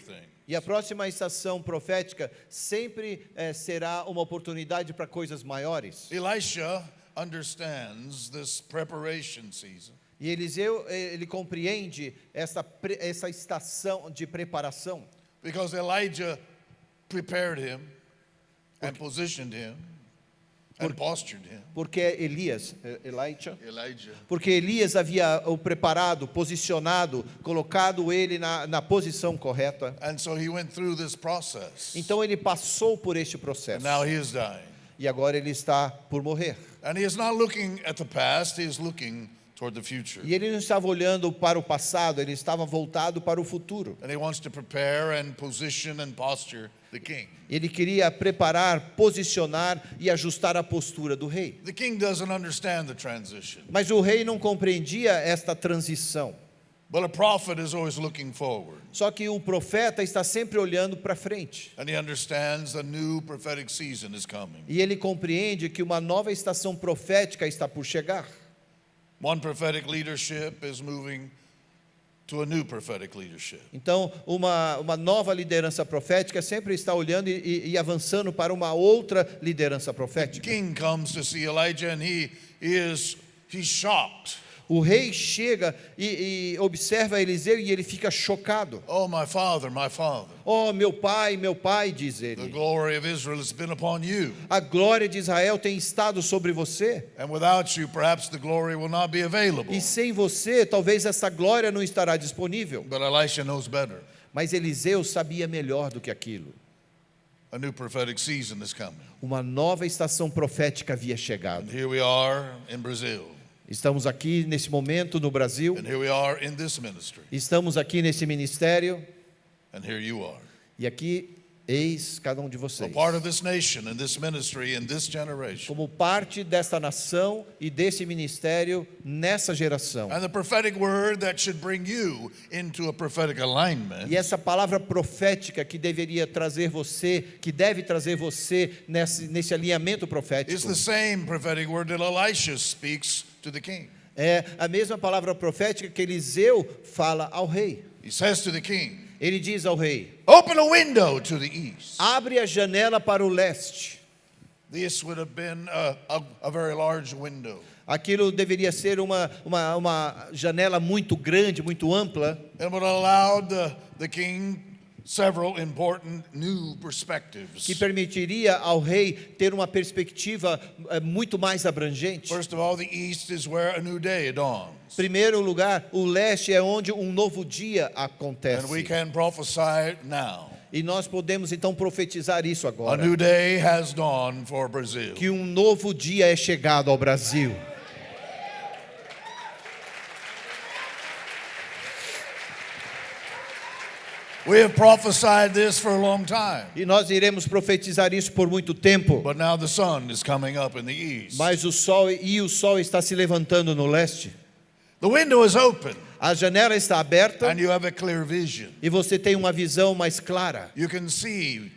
thing. E a próxima estação profética sempre será uma oportunidade para coisas maiores. Elisha understands this preparation season. E Eliseu, ele compreende essa estação de preparação. Because Elijah prepared him and positioned him and postured him. Porque Elijah, Elijah. porque Elias havia o preparado, posicionado, colocado ele na posição correta. And so he went through this process. Então ele passou por este And processo. now he is dying. E agora ele está por morrer. And he is not looking at the past, he is looking toward the future. E ele não estava olhando para o passado, ele estava voltado para o futuro. And he wants to prepare and position and posture the king. Ele queria preparar, posicionar e ajustar a postura do rei. The king doesn't understand the transition. Mas o rei não compreendia esta transição. But a prophet is always looking forward. Só que o profeta está sempre olhando para frente. And he understands a new prophetic season is coming. E ele compreende que uma nova estação profética está por chegar. One prophetic leadership is moving to a new prophetic leadership. Então, uma nova liderança profética sempre está olhando e avançando para uma outra liderança The profética. king comes to see Elijah and he's shocked. O rei chega e observa Eliseu e ele fica chocado. Oh, my father, my father. Oh, meu pai, diz The ele. glory of Israel has been upon you. A glória de Israel tem estado sobre você. And without you, perhaps the glory will not be available. E sem você, talvez essa glória não estará disponível. But Elisha knows better. Mas Eliseu sabia melhor do que aquilo. A new prophetic season is coming. Uma nova estação profética havia And chegado. here we are in Brazil. Estamos aqui nesse momento no Brasil. And here we are in this ministry. Estamos aqui nesse ministério. And here you are. E aqui, eis cada um de A vocês. part of this nation and this ministry and this generation. Como parte desta nação e desse ministério nessa geração. And the prophetic word that should bring you into a prophetic alignment E essa palavra profética que deveria trazer você, que deve trazer você nesse alinhamento profético, is the same prophetic word that Elisha speaks to the king. é a mesma palavra profética que Eliseu fala ao rei. He says to the king, Ele diz ao rei: open a window to the east. abre a janela para o leste. This would have been a very large window. Aquilo deveria ser uma janela muito grande, muito ampla, It would allow the king several important new perspectives. que permitiria ao rei ter uma perspectiva muito mais abrangente. First of all, the east is where a new day dawns. Primeiro lugar, o leste é onde um novo dia And we acontece. can prophesy now. E nós podemos então profetizar isso A agora. new day has dawned for Brazil. Que um novo dia é chegado ao Brasil. We have prophesied this for a long time. E nós iremos profetizar isso por muito tempo. But now the sun is coming up in the east. Mas o sol está se levantando no leste. The window is open A janela está aberta and you have a clear vision. e você tem uma visão mais clara. You can see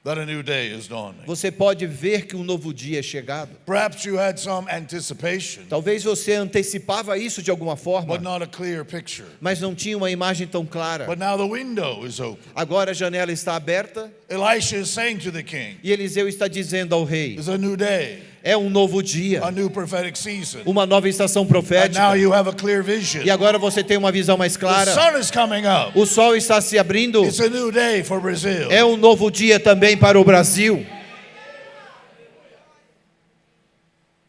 that a new day is dawning. Você pode ver que um novo dia é chegado. Perhaps you had some anticipation, Talvez você antecipava isso de alguma forma, but not a clear picture. mas não tinha uma imagem tão clara. But now the window is open. Agora a janela está aberta Elisha is saying to the king, e Eliseu está dizendo ao rei: it's a new day, é um novo dia, a new prophetic season. uma nova estação And profética. now you have a clear vision. E agora você tem uma visão mais The clara. sun is coming up. O sol está se abrindo. It's a new day for Brazil. É um novo dia também para o Brasil.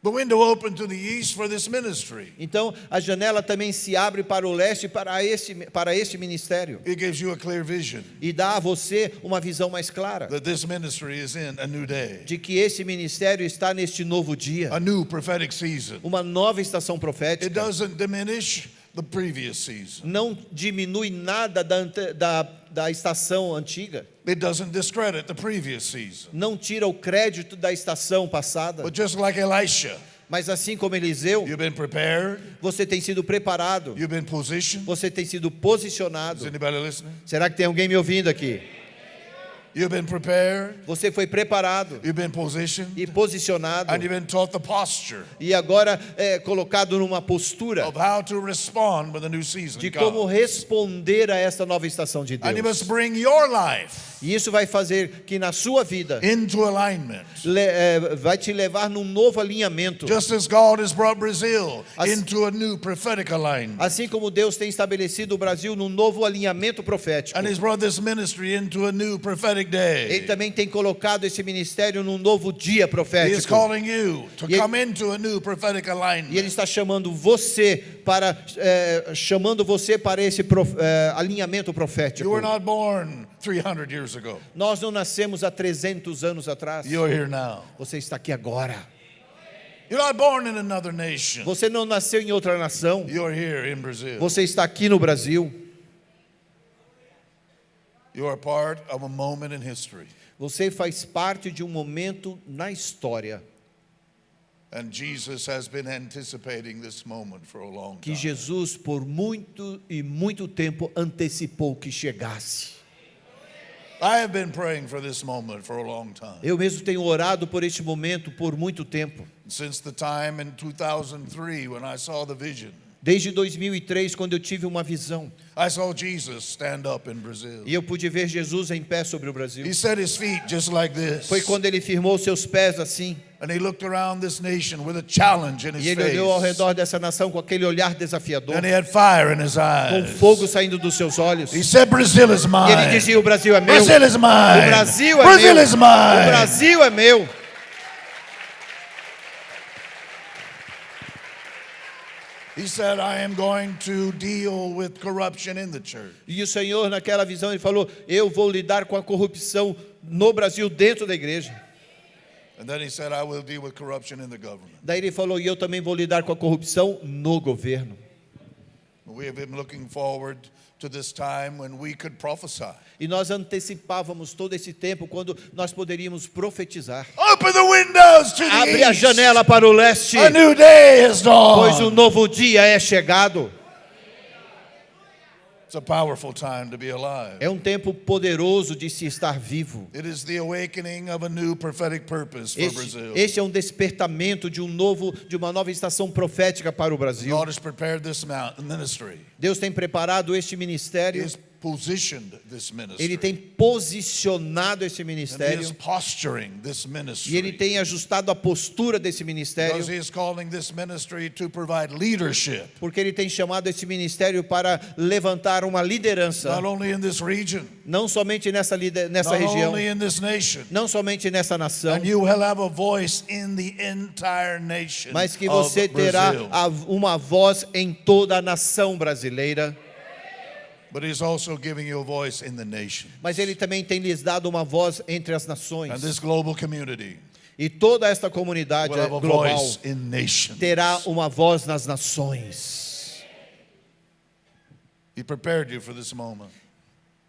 The window opened to the east for this ministry. Então a janela também se abre para o leste, para este ministério. It gives you a clear vision E dá a você uma visão mais clara that this ministry is in a new day, de que esse ministério está neste novo dia. a new prophetic season. Uma nova estação It profética. doesn't diminish the previous season. Não diminui nada da estação antiga. It doesn't discredit the previous season. Não tira o crédito da estação passada. But just like Elisha, Mas assim como Eliseu, you've been prepared, você tem sido preparado. you've been positioned. Você tem sido Is posicionado. anybody listening? Será que tem alguém me ouvindo aqui? You've been prepared, Você foi preparado you've been positioned, e posicionado and you've been taught the posture e agora é colocado numa postura of how to respond with a new season de como comes. responder a esta nova estação de And you Deus. must bring your life E isso vai fazer que na sua vida into alignment. vai te levar num novo alinhamento. Just as God has brought Brazil As- into a new prophetic alignment. Assim como Deus tem estabelecido o Brasil num novo alinhamento profético. And He's brought this ministry into a new prophetic Ele day. também tem colocado esse ministério num novo dia He is profético. calling you to E ele- come into a new prophetic E Ele alignment. está chamando você para esse alinhamento profético. You were not born 300 years ago. Nós não nascemos há 300 anos atrás. You're here now. Você está aqui agora. You're not born in another nation. Você não nasceu em outra nação. You're here in Brazil. Você está aqui no Brasil. You are part of a moment in history. Você faz parte de um momento na história And Jesus has been anticipating this moment for a long que time. Jesus, por muito tempo, antecipou que chegasse. I have been praying for this moment for a long time. Eu mesmo tenho orado por este momento por muito tempo. Since the time in 2003 when I saw the vision. Desde 2003, quando eu tive uma visão. I saw Jesus stand up in Brazil. E eu pude ver Jesus em pé sobre o Brasil. He set his feet just like this. Foi quando ele firmou seus pés assim. And he looked around this nation with a challenge in his E ele face. olhou ao redor dessa nação com aquele olhar desafiador. And he had fire in his Com eyes. fogo saindo dos seus olhos. He said, Brazil is E mine. ele dizia, o Brasil é meu. Brazil is mine. O Brasil é Brazil meu. is O mine. Brasil é meu. He said, I am going to deal with corruption in the church. E o Senhor, naquela visão, ele falou: eu vou lidar com a corrupção no Brasil, dentro da igreja. And then he said, I will deal with corruption in the government. Daí ele falou: e eu também vou lidar com a corrupção no governo. We have been looking forward to this time when we could prophesy. E nós antecipávamos todo esse tempo quando nós poderíamos profetizar. Open the windows to the Abre a east. janela para o leste, A new day has pois o dawned. novo dia é chegado. It's a powerful time to be alive. É um tempo poderoso de se estar vivo. It is the awakening of a new prophetic purpose for Brazil. Este é um despertamento de uma nova estação profética para o Brasil. God has prepared this ministry. Deus tem preparado este He ministério. has positioned this ministry. Ele tem posicionado esse And He ministério. is posturing this ministry. E ele tem ajustado a postura desse ministério. Because He is calling this ministry to provide leadership, Porque ele tem chamado esse ministério para levantar uma liderança. not only in this region, Não somente nessa not região. only in this nation, Não somente nessa nação. and you will have a voice in the entire nation Mas que of você terá Brazil. uma voz em toda a nação brasileira. But He's also giving you a voice in the nation. Mas ele também tem lhes dado uma voz entre as And nações. this global community E toda esta comunidade will have a global voice in nations. terá uma voz nas nações. He prepared you for this moment.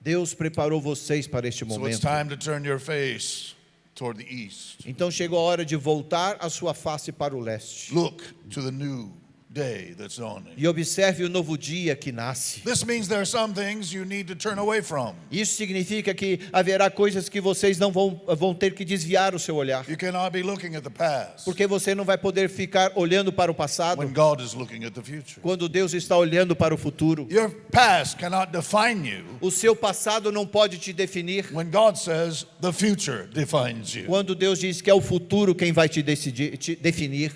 Deus preparou vocês para este So it's momento. time to turn your face toward the east. Então chegou a hora de voltar a sua face para o leste. Look to the new day that's dawning. E observe o novo dia que nasce. This means there are some things you need to turn away from. Isso significa que haverá coisas que vocês não vão ter que desviar o seu olhar. You cannot be looking at the past Porque você não vai poder ficar olhando para o passado when God is looking at the future. quando Deus está olhando para o futuro. Your past cannot define you O seu passado não pode te definir when God says the future defines you. quando Deus diz que é o futuro quem vai te definir.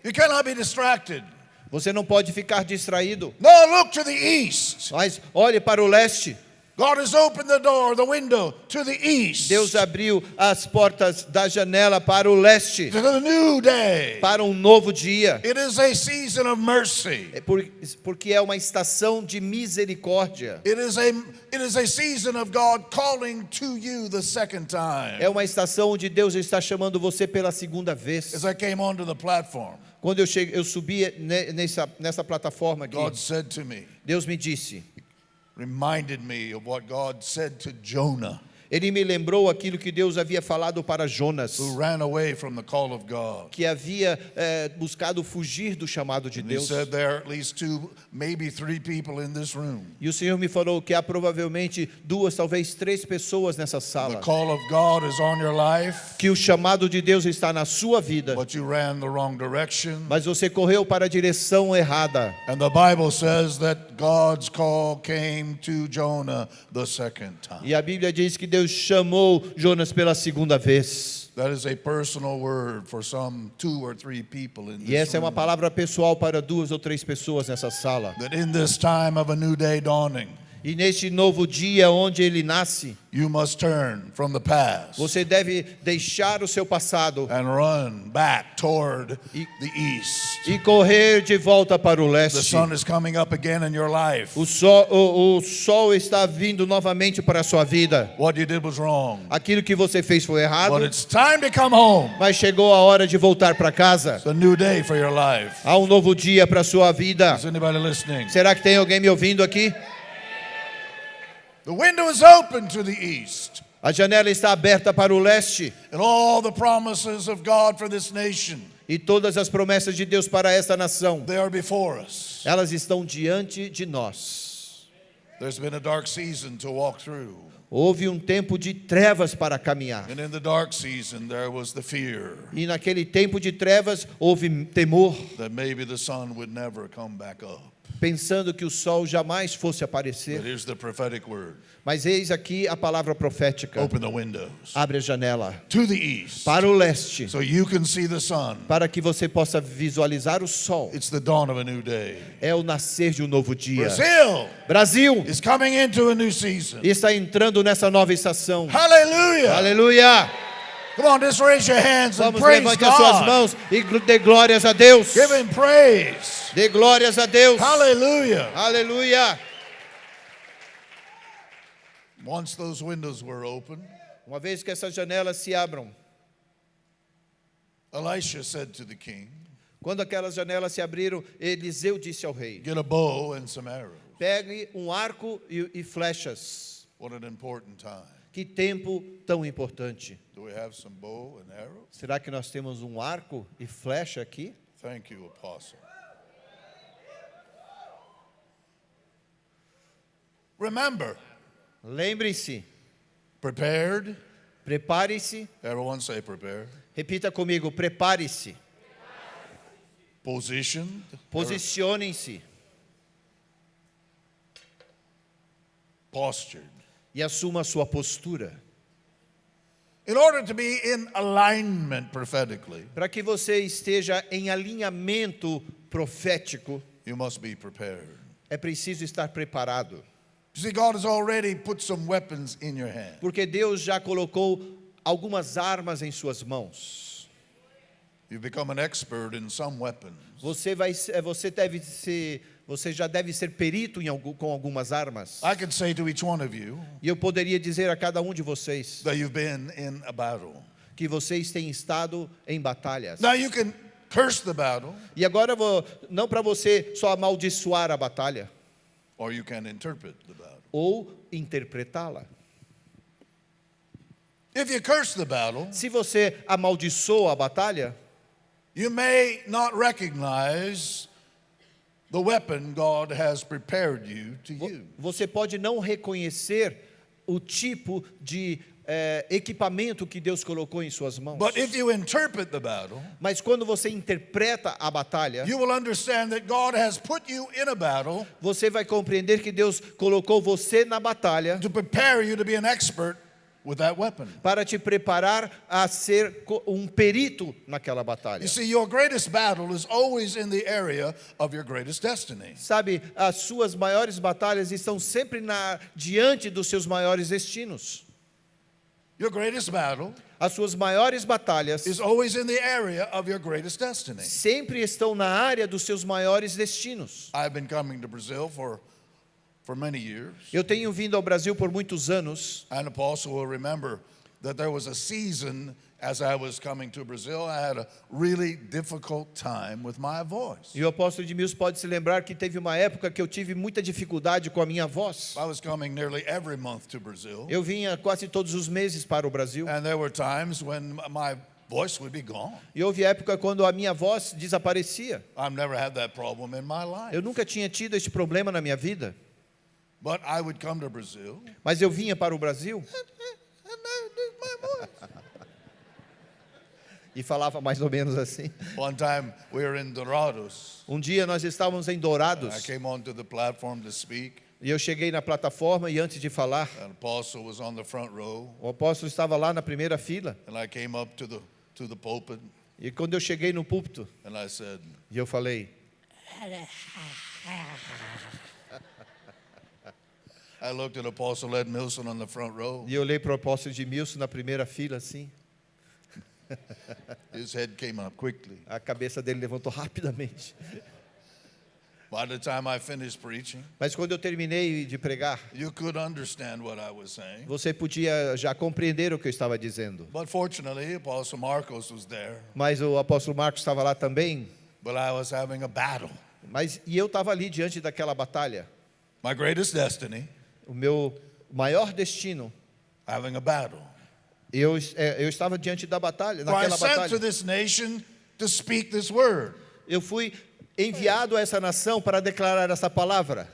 You cannot be distracted. Você não pode ficar distraído. No, look to the east. Mas olhe para o leste. God has opened the door, the window to the east. Deus abriu as portas da janela para o leste, To the new day. para um novo dia. It is a season of mercy. Porque é uma estação de misericórdia. It is a season of God calling to you the second time. É uma estação onde Deus está chamando você pela segunda vez. As I came onto the platform, Quando eu subi nessa plataforma aqui, God said to me, Deus me disse, reminded me of what God said to Jonah. Ele me lembrou aquilo que Deus havia falado para Jonas, who ran away from the call of God. que havia buscado fugir do chamado de And he Deus. said there are at least 2, maybe 3 people in this room. E o Senhor me falou que há provavelmente 2, talvez 3 pessoas nessa The sala, call of God is on your life, que o chamado de Deus está na sua vida, but you ran the wrong direction. mas você correu para a direção errada. And the Bible says that God's call came to Jonah the second time. E a Bíblia diz que Deus chamou Jonas pela segunda vez. That is a personal word for some 2 or 3 people in E this essa é uma room. palavra pessoal para 2 ou 3 pessoas nessa sala. That in this time of a new day dawning, E neste novo dia onde ele nasce, you must turn from the past você deve deixar o seu passado and run back toward E- the east. e correr de volta para o The leste. sun is coming up again in your life. O sol está vindo novamente para a sua vida. What you did was wrong, Aquilo que você fez foi errado, but it's time to come home. mas chegou a hora de voltar para casa. It's a new day for your life. Há um novo dia para a sua vida. Is anybody listening? Será que tem alguém me ouvindo aqui? The window is open to the east, A janela está aberta para o leste. and all the promises of God for this nation, E todas as promessas de Deus para esta nação, they are before us. elas estão diante de nós. There's been a dark season to walk through, Houve um tempo de trevas para caminhar. and in the dark season there was the fear E naquele tempo de trevas houve temor, that maybe the sun would never come back up. pensando que o sol jamais fosse But aparecer. here's the prophetic word. Mas eis aqui a palavra profética. Open the windows Abre a janela to the east para o leste, so you can see the sun. para que você possa visualizar o sol. It's the dawn of a new day. É o nascer de um novo dia. Brazil Brasil is coming into a new season. está entrando nessa nova estação. Hallelujah. Aleluia! Come on, just raise your hands and Vamos, praise levante as suas God. mãos e dê glórias a Deus. Give him praise. Dê glórias a Deus. Hallelujah. Aleluia! Once those windows were open, Uma vez que essas janelas se abram, Elisha said to the king, quando aquelas janelas se abriram, Eliseu disse ao rei: get a bow and some arrows. pegue um arco e flechas. What an important time. Que tempo tão importante. Do we have some bow and arrows? Será que nós temos um arco e flecha aqui? Thank you, Apostle. Remember, Lembre-se, prepared. prepare-se. Everyone say prepared. Repita comigo, prepare-se. Positioned. Posicionem-se Postured. e assuma a sua postura. In order to be in alignment prophetically, Para que você esteja em alinhamento profético, you must be prepared. é preciso estar preparado. You see, God has already put some weapons in your hand. Porque Deus já colocou algumas armas em suas mãos. You've become an expert in some weapons. Você já deve ser perito com algumas armas. I could say to each one of you E eu poderia dizer a cada um de vocês that you've been in a battle. que vocês têm estado em batalhas. Now you can curse the battle, E agora não para você só amaldiçoar a batalha or you can interpret the battle. ou interpretá-la. If you curse the battle, Se você amaldiçoa a batalha, you may not recognize the weapon God has prepared you to use. você pode não reconhecer o tipo de equipamento que Deus colocou em suas mãos. But if you interpret the battle, Mas quando você interpreta a batalha, you will understand that God has put you in a battle você vai compreender que Deus colocou você na batalha to prepare you to be an expert with that weapon. para te preparar a ser um perito naquela batalha. You see, your greatest battle is always in the area of your greatest destiny. Sabe, as suas maiores batalhas estão sempre diante dos seus maiores destinos. Your greatest battle As suas maiores batalhas is always in the area of your greatest destiny. sempre estão na área dos seus maiores destinos. I've been coming to Brazil for many years. Eu tenho vindo ao Brasil por muitos anos, And Apostle will remember that there was a season as I was coming to Brazil, I had a really difficult time with my voice. E o apóstolo Edmilson pode se lembrar que teve uma época que eu tive muita dificuldade com a minha voz. I was coming nearly every month to Brazil, Eu vinha quase todos os meses para o Brasil. and there were times when my voice would be gone. E houve época quando a minha voz desaparecia. I've never had that problem in my life. Eu nunca tinha tido este problema na minha vida. But I would come to Brazil, Mas eu vinha para o Brasil and I did my voice. e falava mais ou menos assim. One time we were in Dourados. Um dia nós estávamos em I Dourados came onto the platform to speak. e eu cheguei na plataforma e antes de falar, An apostle was on the front row, o apóstolo estava lá na primeira fila. and I came up to the pulpit, E quando eu cheguei no púlpito, and I said, e eu falei, I looked at Apostle Ed Milson on the front row. e eu olhei para o apóstolo Edmilson na primeira fila assim, His head came up quickly. a cabeça dele levantou rapidamente. By the time I finished preaching, Mas quando eu terminei de pregar, you could understand what I was saying. você podia já compreender o que eu estava dizendo. But fortunately, Apostle Marcos was there. Mas o apóstolo Marcos estava lá também. But I was having a battle. E eu estava ali diante daquela batalha. My greatest destiny, O meu maior destino, having a battle. eu estava diante da batalha, For I naquela sent to batalha. this nation to speak this word. Eu fui enviado a essa nação para declarar essa palavra.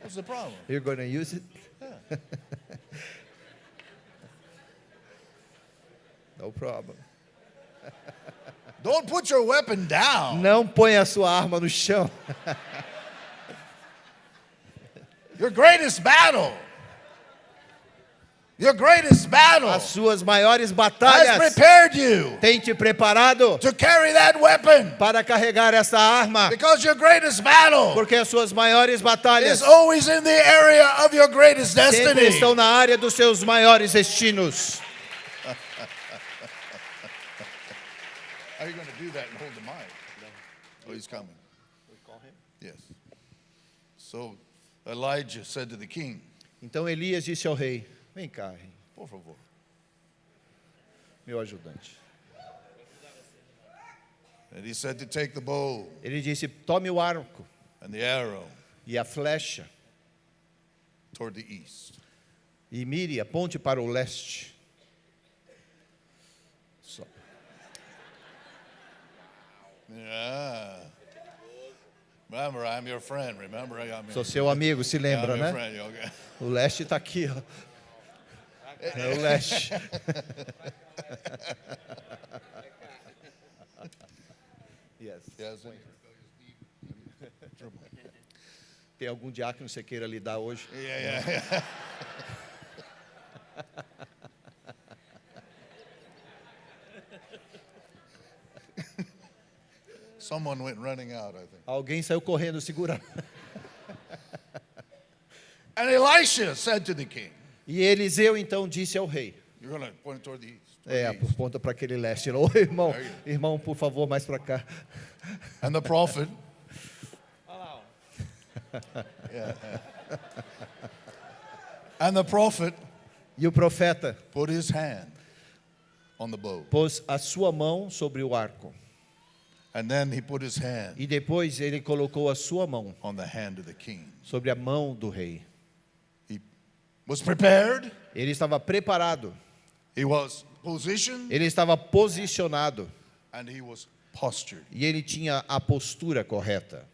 What's the problem? You're gonna use it? No problem. Don't put your weapon down. Não ponha a sua arma no chão. Your greatest battle. Your greatest battle As suas maiores has batalhas prepared you têm te preparado to carry that weapon. para carregar essa arma. Because your greatest battle Porque as suas maiores batalhas is always in the area of your greatest sempre destiny. estão na área dos seus maiores destinos. Are you going to do that and hold the mic? Oh, he's coming. Yes. So Elijah said to the king, Então Elias disse ao rei: Vem cá, rei, por favor. meu ajudante. And he said to take the bow Ele disse: Tome o arco and the arrow e a flecha toward the east. e mire, aponte para o leste. Só. Yeah. Remember, I'm your friend. Remember, I'm Sou seu amigo, se yeah, lembra, I'm your né? friend. Okay. O leste está aqui, ó. É o leste. Yes. Yes. Tem algum diácono que você queira lidar hoje? Yeah. Someone went running out, I think. Alguém saiu correndo segurando. And Elisha said to the king, E Eliseu então disse ao rei: you're going to point it toward the east. Toward the east. aponta para aquele leste. Ô, irmão, por favor, mais para cá. And the prophet. Yeah. And the prophet E o profeta put his hand on the bow. pôs a sua mão sobre o arco. And then he put his hand E depois ele colocou a sua mão on the hand of the king. sobre a mão do rei. He was prepared. Ele estava preparado, He was positioned. ele estava posicionado And he was postured. e ele tinha a postura correta.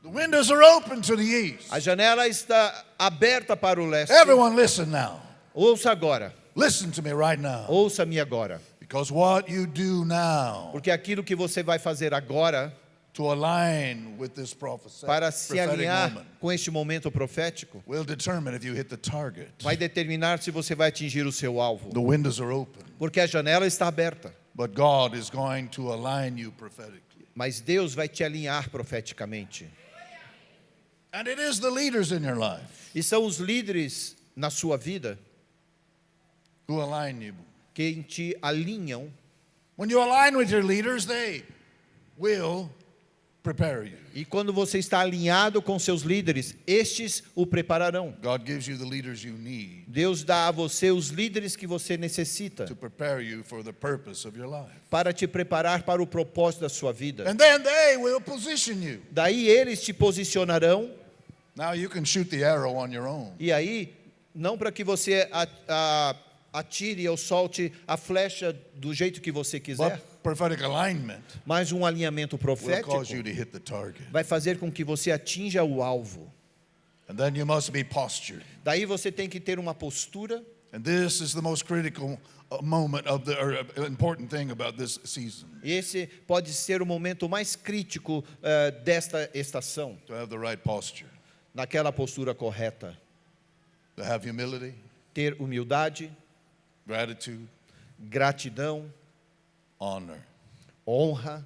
The windows are open to the east. A janela está aberta para o leste. Everyone listen now. Ouça agora, Listen to me right now. ouça-me agora. Because what you do now Porque aquilo que você vai fazer agora to align with this prophecy, para se prophetic alinhar moment com este momento profético will determine if you hit the target. vai determinar se você vai atingir o seu alvo. The windows are open, Porque a janela está aberta, but God is going to align you prophetically. mas Deus vai te alinhar profeticamente. And it is the leaders in your life E são os líderes na sua vida who align you. quem te alinham. When you align with your leaders, they will prepare you. E quando você está alinhado com seus líderes, estes o prepararão. God gives you the leaders you need Deus dá a você os líderes que você necessita to prepare you for the purpose of your life. para te preparar para o propósito da sua vida. And then they will position you. Daí eles te posicionarão, Now you can shoot the arrow on your own. e aí, não para que você atire ou solte a flecha do jeito que você quiser, But prophetic alignment mas um alinhamento will profético cause you to hit the target. vai fazer com que você atinja o alvo. And then you must be postured. Daí você tem que ter uma postura, And this is the most critical moment of the or important thing about this season. e esse pode ser o momento mais crítico desta estação, To have the right posture. naquela postura correta. To have humility, Ter humildade, gratitude, gratidão, honor. honra,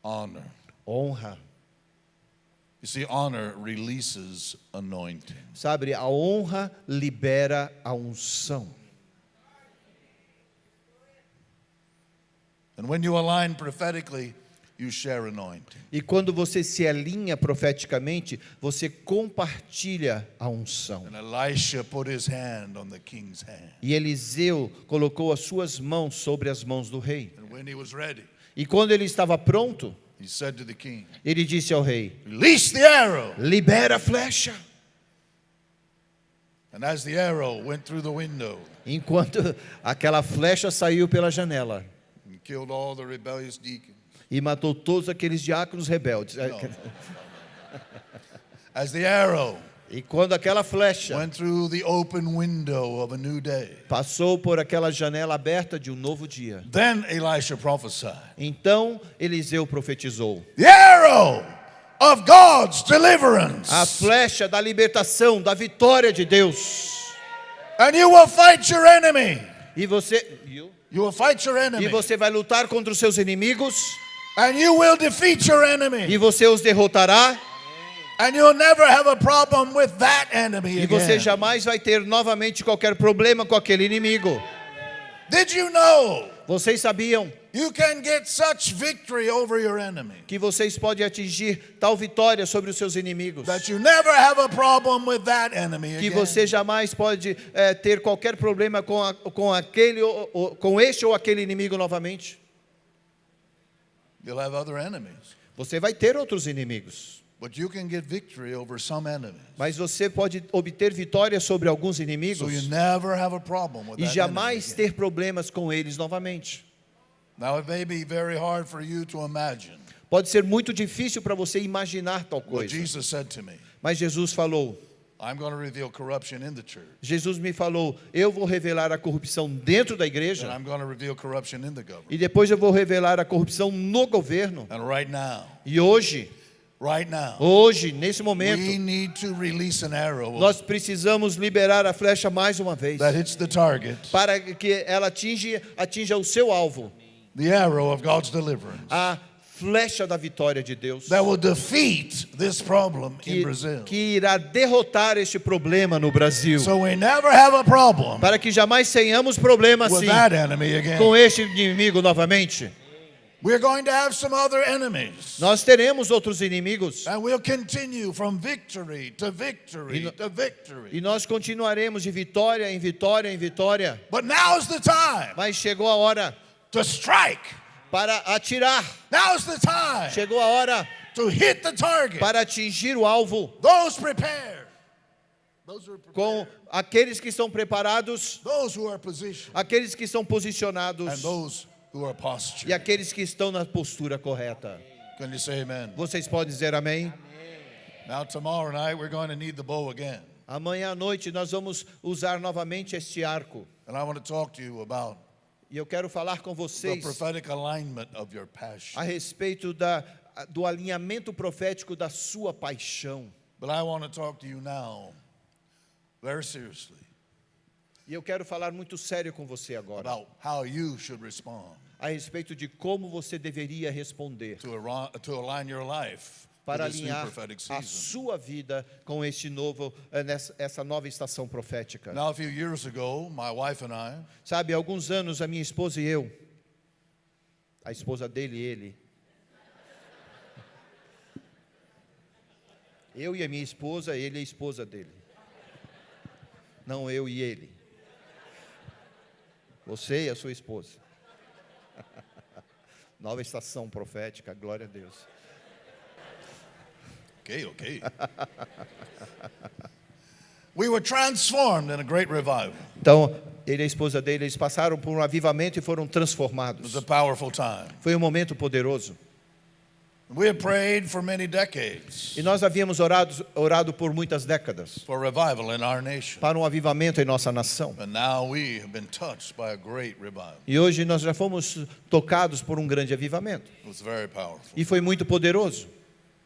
Honor. honra. You see, honor releases anointing. Sabe, a honra libera a unção. And when you align prophetically, you share anointing. E quando você se alinha profeticamente, você compartilha a unção. And Elisha put his hand on the king's hand. E Eliseu colocou as suas mãos sobre as mãos do rei. And when he was ready, E quando ele estava pronto, he said to the king, ele disse ao rei: release the arrow. libera a flecha. And as the arrow went through the window Enquanto aquela flecha saiu pela janela and killed all the rebellious deacons. e matou todos aqueles diáconos rebeldes. As the arrow E quando aquela flecha went through the open window of a new day, passou por aquela janela aberta de um novo dia, then Elisha prophesied. então Eliseu profetizou: The arrow of God's deliverance. a flecha da libertação, da vitória de Deus. And you will fight your enemy. E você You will fight your enemy. vai lutar contra os seus inimigos, And you will defeat your enemy. e você os derrotará, And you'll never have a problem with that enemy e você again. jamais vai ter novamente qualquer problema com aquele inimigo. Did you know Vocês sabiam you can get such victory over your enemy que vocês podem atingir tal vitória sobre os seus inimigos, that you never have a problem with that enemy que again? você jamais pode ter qualquer problema com este ou aquele inimigo novamente? You'll have other enemies, Você vai ter outros inimigos, but you can get victory over some enemies. mas você pode obter vitória sobre alguns So you inimigos never have a problem with e that jamais enemy again. ter problemas com eles novamente. Now it may be very hard for you to imagine, Pode ser muito difícil para você imaginar tal but coisa, Jesus said to me, mas Jesus falou, I'm going to reveal corruption in the church, Jesus me falou, eu vou revelar a corrupção dentro da and igreja I'm going to reveal corruption in the government. e depois eu vou revelar a corrupção no governo. And right now, E hoje, nesse we momento, need to release an arrow nós precisamos liberar a flecha mais uma vez, that hits the target, para que ela atinja o seu alvo, the arrow of God's deliverance, a flecha da vitória de Deus, that will defeat this problem in Brazil. que irá derrotar este problema no Brasil, So we never have a problem para que jamais tenhamos problema with assim that enemy again. com este inimigo novamente. We're going to have some other enemies. Nós teremos outros inimigos And we'll continue from victory to victory to victory. e nós continuaremos de vitória em vitória em vitória, But now's the time mas chegou a hora to strike. para atirar, Now's the time chegou a hora to hit the target. para atingir o alvo, Those prepared. Those who are com prepared. aqueles que estão preparados, Those who are positioned. aqueles que estão And posicionados those who are postured. e aqueles que estão na postura correta. Can you say amen? Vocês podem dizer amém? Now tomorrow night we're going to need the bow again. Amanhã à noite nós vamos usar novamente este arco. And I want to talk to you about E eu quero falar com the vocês prophetic alignment of your passion. a respeito do alinhamento profético da sua paixão. But I want to talk to you now very seriously E eu quero falar muito sério com você agora, about how you should respond a respeito de como você deveria responder to align your life para with this new alinhar prophetic a season. sua vida com essa nova estação profética. Now, a few years ago, my wife and I, Sabe, há alguns anos a minha esposa e eu, a esposa dele e ele, Eu e a minha esposa, ele e a esposa dele. Não eu e ele. Você e a sua esposa. Nova estação profética, glória a Deus. Okay. We were transformed in a great revival. Então, ele e a esposa dele, eles passaram por um avivamento e foram It transformados. was a powerful time. Foi um momento poderoso. We had prayed for many decades E nós havíamos orado por muitas décadas for revival in our nation. para um avivamento em nossa nação. And now we have been touched by a great revival. E hoje nós já fomos tocados por um grande avivamento. It was very powerful. E foi muito poderoso.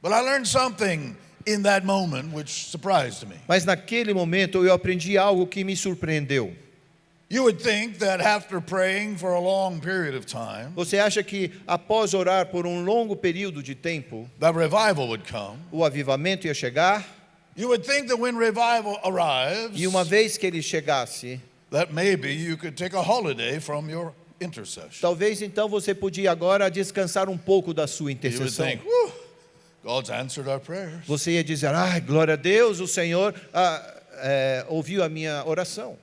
But I learned something in that moment which surprised me. Mas naquele momento eu aprendi algo que me surpreendeu. You would think that after praying for a long period of time, Você acha que após orar por um longo período de tempo, that revival would come. o avivamento ia chegar? You would think that when revival arrives, E uma vez que ele chegasse, that maybe you could take a holiday from your intercession. talvez então você podia agora descansar um pouco da sua You would intercessão. think, God's answered our prayers. Você ia dizer, glória a Deus, o Senhor ouviu a minha oração.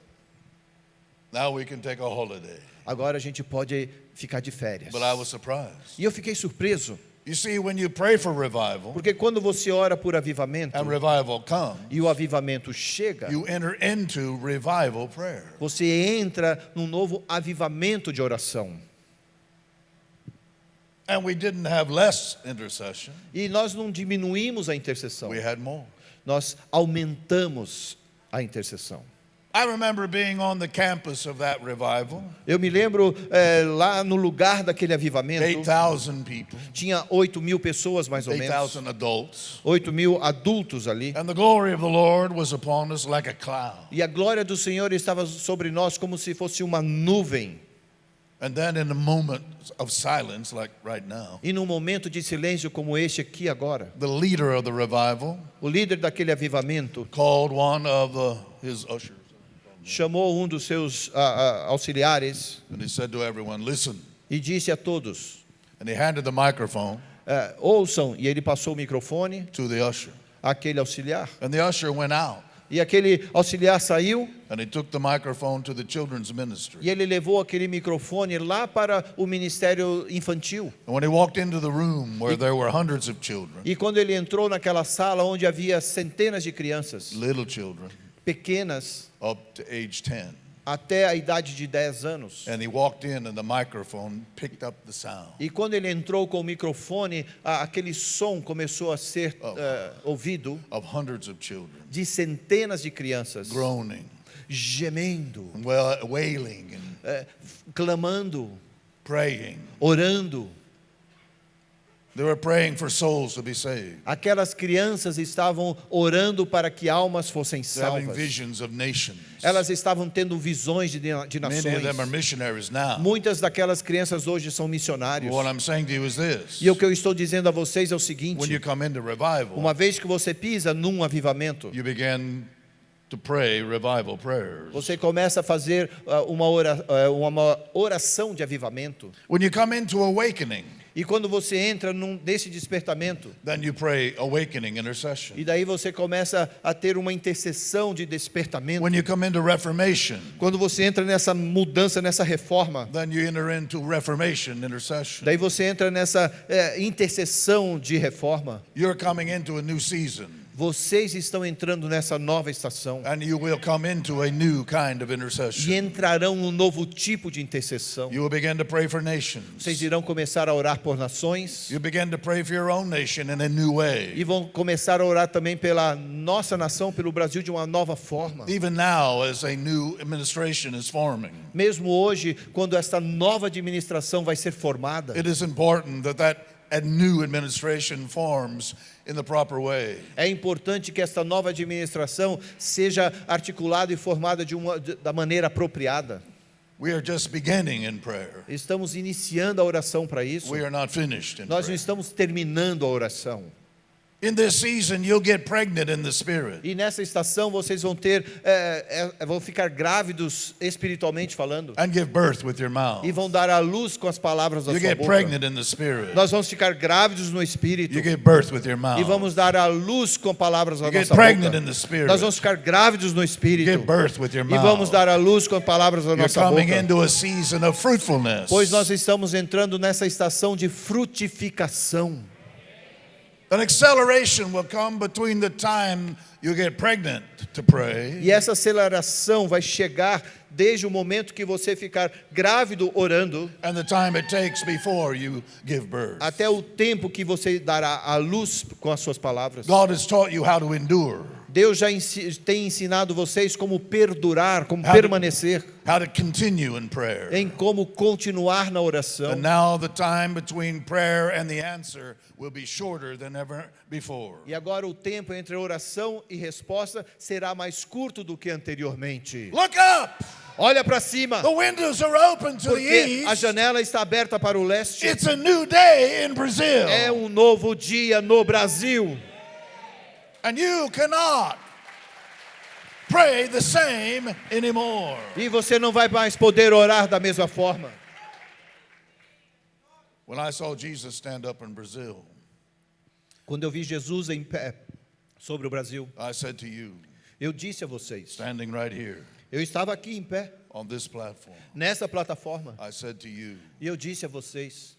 Now we can take a holiday. Agora a gente pode ficar de férias. But I was surprised. E eu fiquei surpreso, You see, when you pray for revival porque quando você ora por avivamento and revival comes, e o avivamento chega, you enter into revival prayer. você entra num novo avivamento de oração. And we didn't have less intercession, E nós não diminuímos a intercessão, we had more. nós aumentamos a intercessão. I remember being on the campus of that revival, Eu me lembro lá no lugar daquele avivamento, 8,000 people, tinha 8.000 pessoas mais ou menos, 8,000 adults. 8.000 adultos ali. And the glory of the Lord was upon us like a cloud. E a glória do Senhor estava sobre nós como se fosse uma nuvem. And then in a moment of silence, like right now, E num momento de silêncio como este aqui agora, the leader of the revival o líder daquele avivamento called one of his ushers. chamou um dos seus auxiliares And he said to everyone, listen. e disse a todos, And he handed the microphone ouçam. E ele passou o microfone to the usher. àquele auxiliar. And the usher went out. E aquele auxiliar saiu And he took the microphone to the children's ministry. e ele levou aquele microfone lá para o ministério infantil. And when he walked into the room where there were hundreds of children, E quando ele entrou naquela sala onde havia centenas de crianças, little children, pequenas, up to age 10, até a idade de 10 anos. and he walked in and the microphone picked up the sound E quando ele entrou com o microfone, aquele som começou a ser ouvido of hundreds of children de centenas de crianças, groaning, gemendo, wailing, and clamando, praying. orando. They were praying for souls to be saved. Aquelas crianças estavam orando para que almas fossem They're having salvas. visions of nations. Elas estavam tendo visões de Many of them are nações. missionaries now. Muitas daquelas crianças hoje são missionários. What I'm saying to you is this. E o que eu estou dizendo a vocês é o When you seguinte: come into revival, uma vez que você pisa num avivamento, you begin to pray revival prayers. você começa a fazer uma oração de avivamento. When you come into awakening, E quando você entra nesse despertamento, then you pray awakening intercession. e daí você começa a ter uma intercessão de despertamento. When you come into reformation, Quando você entra nessa mudança, nessa reforma, then you enter into reformation intercession. daí você entra nessa intercessão de reforma. You're coming into a new season, Vocês estão entrando nessa nova estação and you will come into a new kind of e intercession. entrarão num novo tipo de intercessão. You will begin to pray for nations. Vocês irão começar a orar por nações You begin to pray for your own nation in a new way. e vão começar a orar também pela nossa nação, pelo Brasil, de uma nova forma. Even now, as a new administration is forming, Mesmo hoje, quando esta nova administração vai ser formada, it is important that a new administration forms in the proper way. é importante que esta nova administração seja articulada e formada da maneira apropriada. We are just beginning in prayer. Estamos iniciando a oração para isso. We are not finished in Nós não prayer. estamos terminando a oração. In this season, you'll get pregnant in the Spirit. E nessa estação vocês vão vão ficar grávidos espiritualmente falando. And give birth with your mouth. E vão dar à luz com as palavras da You sua get boca. pregnant in the Spirit. Nós vamos ficar grávidos no Espírito. You get birth with your E mouth. vamos dar à luz com palavras da You get nossa pregnant boca. in the Spirit. Nós vamos ficar grávidos no You Espírito. get birth with your E vamos mouth. dar à luz com palavras da You're nossa coming boca. into a season of fruitfulness. Pois nós estamos entrando nessa estação de frutificação. An acceleration will come between the time you get pregnant to pray E essa aceleração vai chegar desde o momento que você ficar grávido orando and the time it takes before you give birth. até o tempo que você dará à luz com as suas palavras. God has taught you how to endure, Deus já tem ensinado vocês como perdurar, como How to- permanecer, how to continue in prayer. em como continuar na oração. And now the time between prayer and the answer will be shorter than ever before. E agora o tempo entre oração e resposta será mais curto do que anteriormente. Look up! Olha para cima, The windows are open to the porque a east. janela está aberta para o leste. It's a new day in Brazil. É um novo dia no Brasil. And you cannot pray the same anymore. E você não vai mais poder orar da mesma forma. When I saw Jesus stand up in Brazil, Quando eu vi Jesus em pé sobre o Brasil, I said to you, eu disse a vocês, standing right here eu estava aqui em pé, on this platform, nessa plataforma, I said to you, e eu disse a vocês,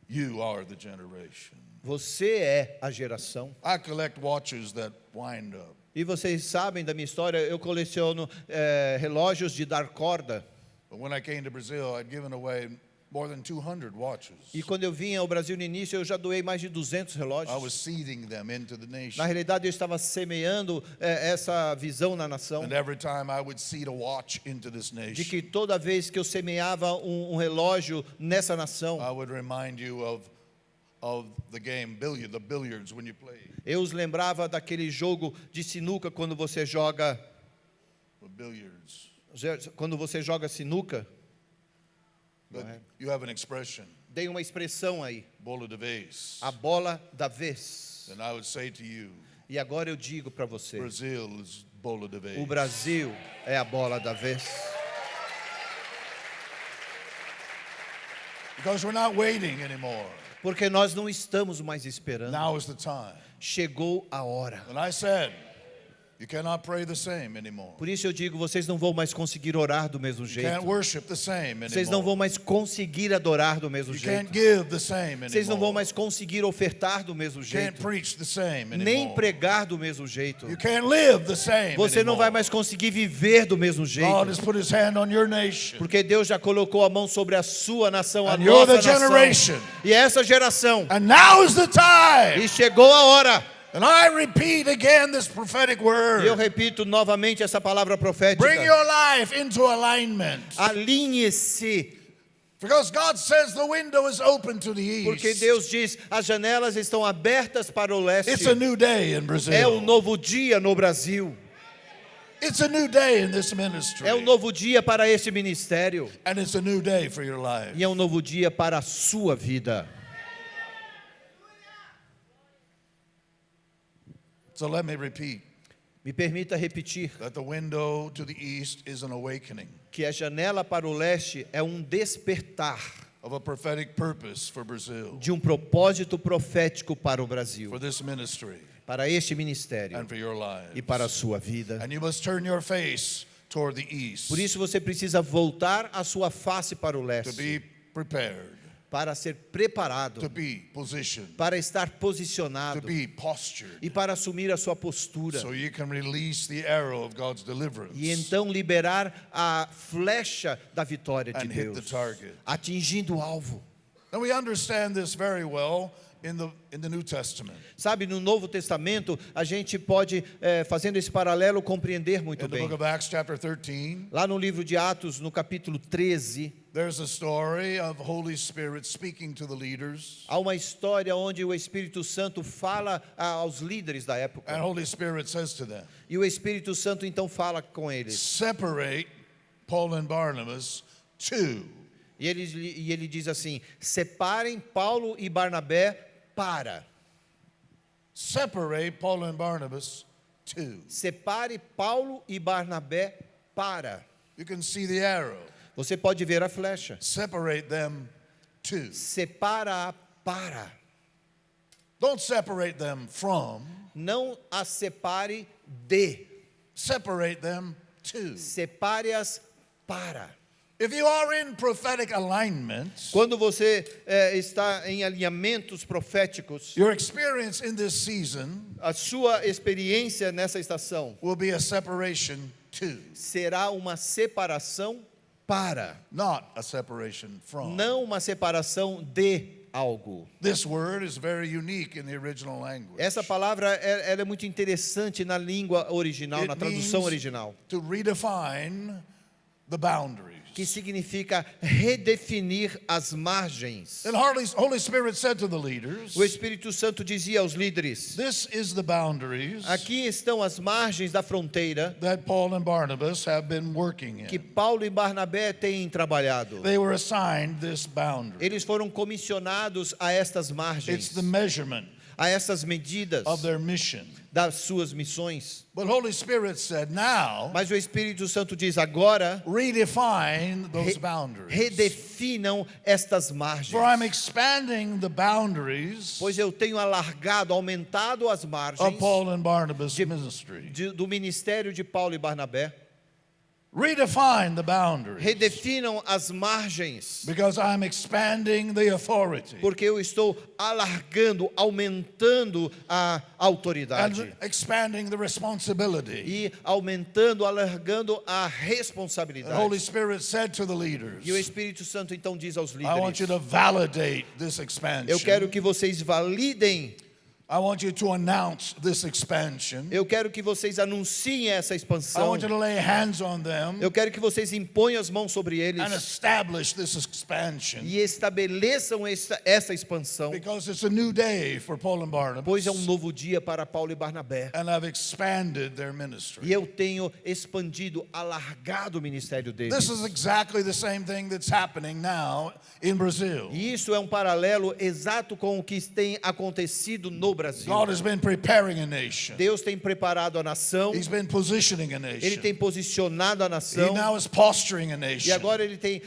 you are the generation. você é a geração. I collect watches that wind up. E vocês sabem da minha história, eu coleciono relógios de dar corda. But when I came to Brazil, I'd given away more than 200 watches. E quando eu vim ao Brasil no início, eu já doei mais de 200 I was relógios. seeding them into the nation. Na realidade, eu estava semeando essa visão na nação, And every time I would seed a watch into this de nation, que toda vez que eu semeava um relógio nessa nação, I would remind you of the game the billiards when you play eu os lembrava daquele jogo de sinuca quando você joga billiards. sinuca. But you have an expression, Dei uma expressão aí, bola de vez. a bola da vez. And I would say to you, E agora eu digo para você, Brazil is bola de vez. o Brasil é a bola da vez. Because we're not waiting anymore. Porque nós não estamos mais esperando. Now is the time. Chegou a hora. And I said, you cannot pray the same anymore. Por isso eu digo, vocês não vão mais conseguir orar do mesmo You jeito. can't worship the same Vocês não vão anymore. mais conseguir adorar do mesmo You jeito. can't give the same Vocês não vão anymore. mais conseguir ofertar do mesmo You can't jeito. preach the same Nem anymore. pregar do mesmo jeito. You can't live the same Você não vai anymore. mais conseguir viver do mesmo God jeito. has put his hand on your nation. Porque Deus já colocou a mão sobre a sua nação, a And you're nossa the nação. generation. E essa geração. And now is the time. E chegou a hora. And I repeat again this prophetic E eu word. repito novamente essa palavra profética. Bring your life into alignment. Alinhe-se. Because God says the window is open to the Porque east. Deus diz, as janelas estão abertas para o leste. It's a new day in Brazil. É um novo dia no Brasil. It's a new day in this ministry. É um novo dia para este ministério. And it's a new day for your life. E é um novo dia para a sua vida. So let me repeat Me permita repetir that the window to the east is an awakening que a janela para o leste é um despertar of a prophetic purpose for Brazil, de um propósito profético para o Brasil, for this ministry, para este ministério and for your lives. e para a sua vida. And you must turn your face toward the east Por isso você precisa voltar a sua face para o to leste, be prepared, para ser preparado, to be positioned, para estar to posicionado be postured, e para assumir a sua postura. so you can release the arrow of God's deliverance. E então liberar a flecha da vitória de And hit the Deus, target. atingindo o alvo. And we understand this very well in the New Testament. Sabe, no Novo Testamento, a gente pode, fazendo esse paralelo, compreender muito In the bem. book of Acts chapter 13, Lá no livro de Atos, no capítulo 13, there's a story of Holy Spirit speaking to the leaders. há uma história onde o Espírito Santo fala aos líderes da And época. Holy Spirit says to them, E o Espírito Santo então fala com eles. separate Paul and Barnabas two. E ele diz assim: separem Paulo e Barnabé para. separate Paul and Barnabas to. Separe Paulo e Barnabé para. You can see the arrow. Você pode ver a flecha. Separate them to. Separa para. Don't separate them from. Não as separe de. Separate them to. Separe-as para. If you are in prophetic alignment, Quando você está em alinhamentos proféticos, your experience in this season a sua experiência nessa estação will be a separation to, será uma separação para, not a separation from. não uma separação de algo. This word is very unique in the original language. Essa palavra ela é muito interessante na língua original, It na tradução means original, to redefine the boundaries. que significa redefinir as margens. And Holy Spirit said to the leaders, O Espírito Santo dizia aos líderes: this is the boundaries aqui estão as margens da fronteira that Paul and Barnabas have been working que in. Paulo e Barnabé têm trabalhado. They were assigned this boundary. Eles foram comissionados a estas It's margens, the measurement a essas medidas of their mission. das suas missões. But Holy Spirit said, now Mas o Espírito Santo diz: agora redefine those boundaries. redefinam estas margens. For I'm expanding the boundaries Pois eu tenho alargado, aumentado as margens of Paul and Barnabas' ministry. do ministério de Paulo e Barnabé. Redefine the boundaries. Redefinam as margens, Because I'm expanding the authority. porque eu estou alargando, aumentando a autoridade. And expanding the responsibility. E aumentando, alargando a The responsabilidade. Holy Spirit said to the leaders, E o Espírito Santo então diz aos I want you líderes: to validate this expansion. eu quero que vocês validem, I want you to announce this expansion. eu quero que vocês anunciem essa I expansão, want you to lay hands on them eu quero que vocês imponham as mãos sobre and eles establish this expansion. e estabeleçam essa expansão, Because it's a new day for Paul and Barnabas. pois é um novo dia para Paulo e Barnabé. And I've expanded their ministry. E eu tenho expandido, alargado o ministério deles. This is exactly the same thing that's happening now in Brazil. E isso é um paralelo exato com o que tem acontecido no Brasil. God has been preparing a nation. Deus tem preparado a nação, He's been positioning a Ele nation. tem posicionado a He nação, now is posturing a e nation. agora Ele tem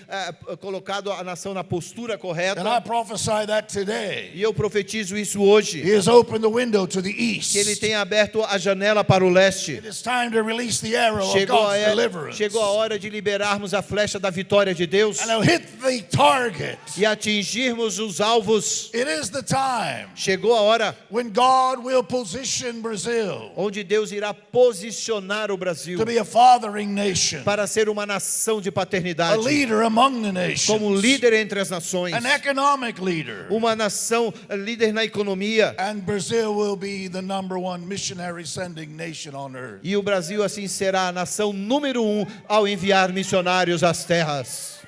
colocado a nação na postura correta. And I prophesy that today. E eu profetizo isso hoje, He has opened the window to the east. que Ele tem aberto a janela para o leste. It is time to release the arrow of Chegou God's deliverance. a hora de liberarmos a flecha da vitória de Deus And now hit the target. e atingirmos os alvos. It is the time Chegou a hora when God will position Brazil onde Deus irá posicionar o Brasil to be a fathering nation, para ser uma nação de a paternidade, leader among the nations, como líder entre as nações, an economic leader. uma nação líder na economia. And Brazil will be the #1 missionary sending nation on earth. E o Brasil assim será a nação número 1 ao enviar missionários às terras.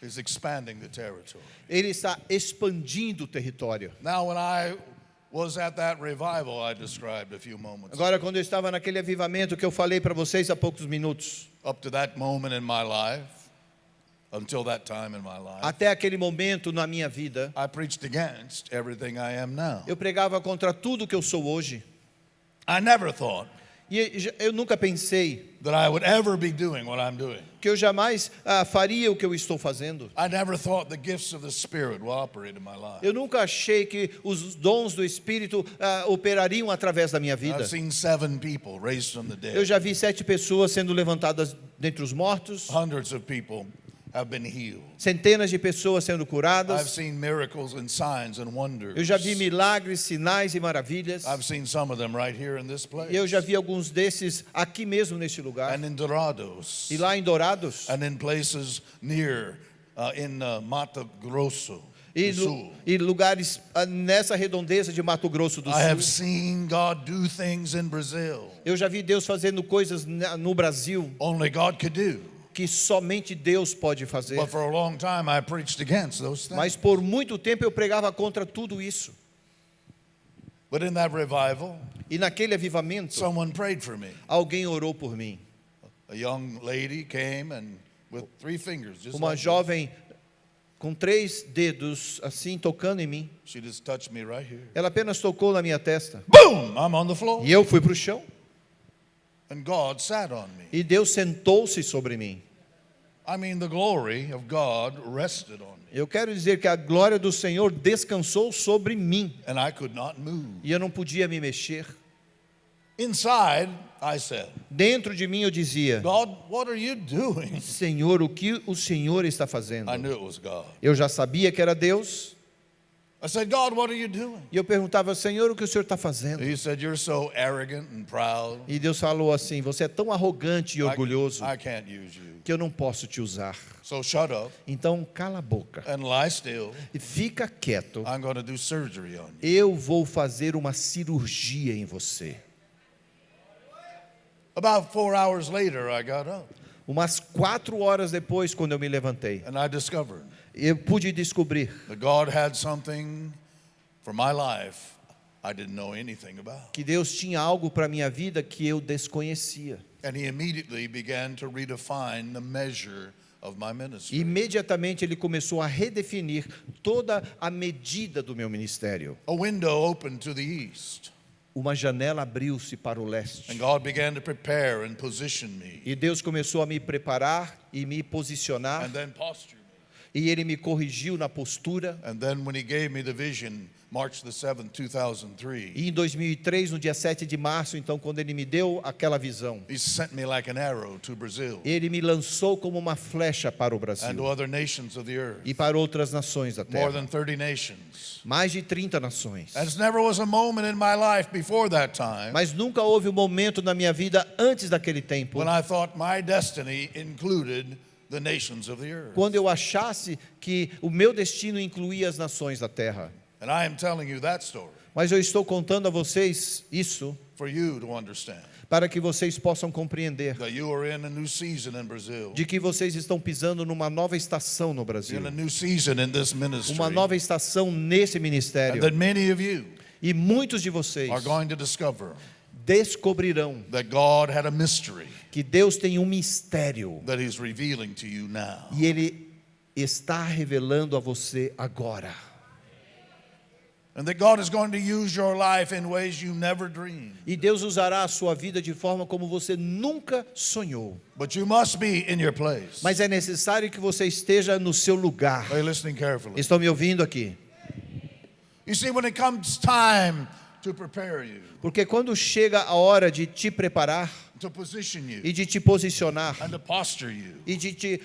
Is expanding the territory. Ele está expandindo o território. Now, when I was at that revival I described a few moments ago, Agora, quando eu estava naquele avivamento que eu falei para vocês há poucos minutos, up to that moment in my life, until that time in my life, até aquele momento na minha vida, I preached against everything I am now. eu pregava contra tudo que eu sou hoje. I never thought E eu nunca pensei that I would ever be doing what I'm doing. que eu jamais faria o que eu estou fazendo. I never thought the gifts of the Spirit will operate in my life. Eu nunca achei que os dons do Espírito operariam através da minha vida. I've seen 7 people raised from the Eu dead. já vi 7 pessoas sendo levantadas dentre os mortos, Hundreds of people have been healed. centenas de pessoas sendo I've curadas. seen miracles and signs and wonders. Eu já vi milagres, sinais e maravilhas. I've seen some of them right here in this place. E eu já vi alguns desses aqui mesmo neste lugar. And in Dorados. E lá em Dourados. And in places near, in Mato Grosso E, do Sul. e lugares nessa redondeza de Mato Grosso do I have Sul. seen God do things in Brazil Eu já vi Deus fazendo coisas no Brasil only God could do. que somente Deus pode fazer. But for a long time I preached against those things. Mas por muito tempo eu pregava contra tudo isso. But in that revival, E naquele avivamento, someone prayed for me. alguém orou por mim. A young lady came and with 3 fingers, just uma like this. jovem com 3 dedos assim tocando em mim. She just touched me right here. Ela apenas tocou na minha testa. Boom! I'm on the floor. E eu fui para o chão. And God sat on me. E Deus sentou-se sobre mim. I mean, the glory of God rested on me. Eu quero dizer que a glória do Senhor descansou sobre mim. And I could not move. E eu não podia me mexer. Inside, I said, Dentro de mim eu dizia: God, what are you doing? Senhor, o que o Senhor está fazendo? I knew it was God. Eu já sabia que era Deus. I said, God, what are you doing? E eu perguntava: Senhor, o que o Senhor está fazendo? He said, you're so arrogant and proud. E Deus falou assim: você é tão arrogante e orgulhoso I can't use you. que eu não posso te usar. So shut up Então cala a boca and lie still. e fica quieto. I'm going to do surgery on you. Eu vou fazer uma cirurgia em você. About 4 hours later, I got up Umas 4 horas depois, quando eu me levantei, and I discovered eu pude descobrir that God had something for my life I didn't know anything about. que Deus tinha algo para a minha vida que eu desconhecia. And He immediately began to redefine the measure of my ministry. Imediatamente Ele começou a redefinir toda a medida do meu ministério. A window opened to the east, Uma janela abriu-se para o leste. and God began to prepare and position me, E Deus começou a me preparar e me posicionar. and then posture me. E Ele me corrigiu na postura. And then when He gave me the vision, March the 7th, 2003, E em 2003, no dia 7 de março, então, quando Ele me deu aquela visão, He sent me like an arrow to Brazil Ele me lançou como uma flecha para o and to Brasil other nations of the earth, e para outras nações da more terra. than 30 nations. Mais de 30 nações. And there never was a moment in my life before that time Mas nunca houve um momento na minha vida antes daquele tempo when I thought my destiny included the nations of the earth. quando eu achasse que o meu destino incluía as nações da terra. And I am telling you that story Mas eu estou contando a vocês isso for you to understand para que vocês possam compreender that you are in a new season in Brazil. de que vocês estão pisando numa nova estação no Brasil. You're in a new season in this ministry. Uma nova estação nesse And ministério. that many of you E muitos de vocês are going to discover descobrirão that God had a mystery que Deus tem um mistério that He's revealing to you now. e Ele está revelando a você agora. And that God is going to use your life in ways you never dreamed. E Deus usará a sua vida de forma como você nunca sonhou. But you must be in your place. Mas é necessário que você esteja no seu lugar. Are you listening carefully? Estão me ouvindo aqui? You see, when it comes time to prepare you, Porque quando chega a hora de te preparar to position you, e de te posicionar and to posture you, e de te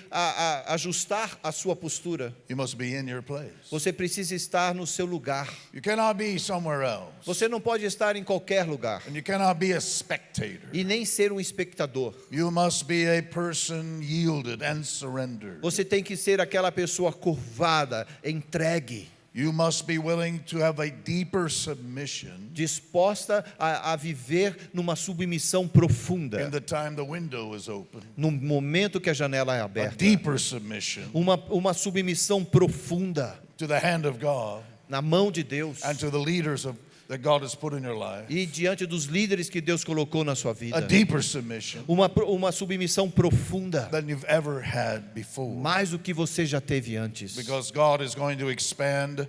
ajustar a sua postura, you must be in your place. você precisa estar no seu lugar. You cannot be somewhere else. Você não pode estar em qualquer lugar And you cannot be a spectator. e nem ser um espectador. You must be a person yielded and surrendered. Você tem que ser aquela pessoa curvada, entregue, You must be willing to have a deeper submission disposta a viver numa submissão in profunda. the time the window is open. No momento que a janela é A aberta. deeper submission Uma submissão profunda to the hand of God na mão de Deus and to the leaders that God has put in your life. e diante dos líderes que Deus colocou na sua A vida. deeper submission Uma submissão profunda, than you've ever had before. mais do que você já teve antes. Because God is going to expand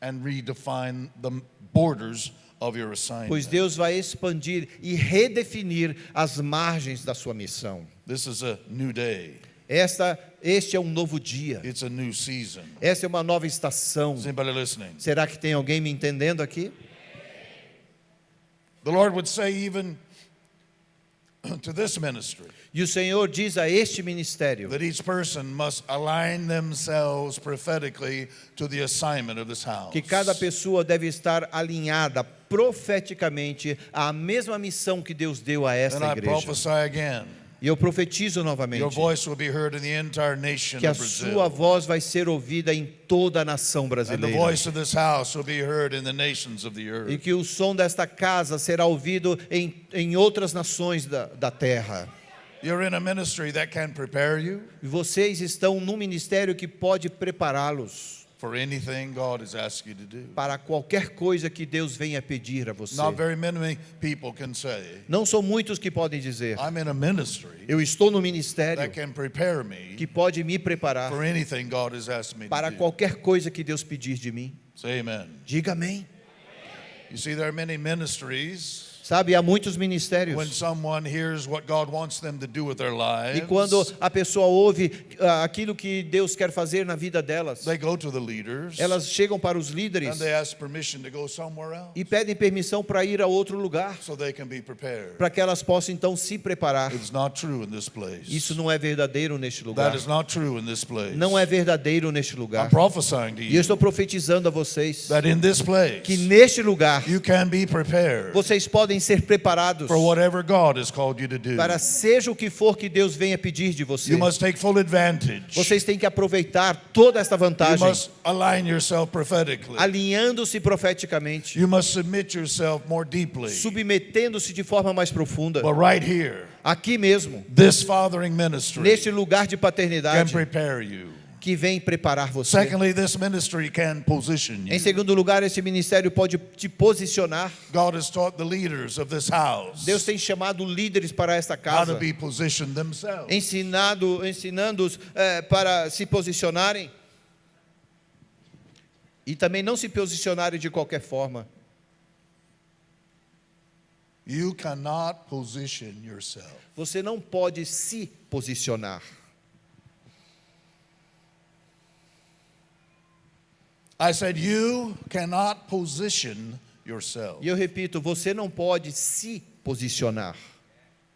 and redefine the borders of your assignment. Pois Deus vai expandir e redefinir as margens da sua missão. This is a new day. Este é um novo dia. It's a new season. Essa é uma nova estação. Is anybody listening? Será que tem alguém me entendendo aqui? The Lord would say even to this ministry E o Senhor diz a este ministério that each person must align themselves prophetically to the assignment of this house. que cada pessoa deve estar alinhada profeticamente à mesma missão que Deus deu a And esta I igreja. prophesy again, E eu profetizo novamente your voice will be heard in the entire nation que a of sua Brazil. voz vai ser ouvida em toda a nação And the brasileira. voice of this house will be heard in the nations of the E earth. que o som desta casa será ouvido em outras nações da terra. You're in a ministry that can prepare you E vocês estão num ministério que pode prepará-los for anything God has asked you to do. para qualquer coisa que Deus venha pedir a você. Not very many people can say, Não são muitos que podem dizer, I'm in a ministry eu estou no ministério that can prepare me que pode me preparar for anything God has asked me para to do. qualquer coisa que Deus pedir de mim. Say amen. Diga amém. You see, there are many ministries. Sabe, há muitos When ministérios. someone hears what God wants them to do with their lives, E quando a pessoa ouve aquilo que Deus quer fazer na vida delas, they go to the leaders elas chegam para os líderes and they ask permission to go somewhere else e pedem permissão para ir a outro lugar, so they can be prepared. para que elas possam então se preparar. It's not true in this place. Isso não é verdadeiro neste lugar. That is not true in this place. Não é verdadeiro neste lugar. I'm prophesying to E eu you estou profetizando a vocês that in this place que neste lugar you can be prepared vocês podem ser preparados for whatever God has called you to do. para seja o que for que Deus venha pedir de você. You must take full advantage. Vocês têm que aproveitar toda esta You vantagem, must align yourself prophetically. alinhando-se profeticamente, You must submit yourself more deeply. submetendo-se de forma mais profunda. But right here, Aqui mesmo, this fathering ministry neste lugar de can paternidade prepare you. que vem preparar você. Secondly, this ministry can position Em you. segundo lugar, esse ministério pode te posicionar. God has taught the leaders of this house Deus tem chamado líderes para esta how casa, to be positioned themselves. ensinando-os para se posicionarem e também não se posicionarem de qualquer forma. You cannot position yourself. Você não pode se posicionar. I said, you cannot position yourself. E eu repito, você não pode se posicionar.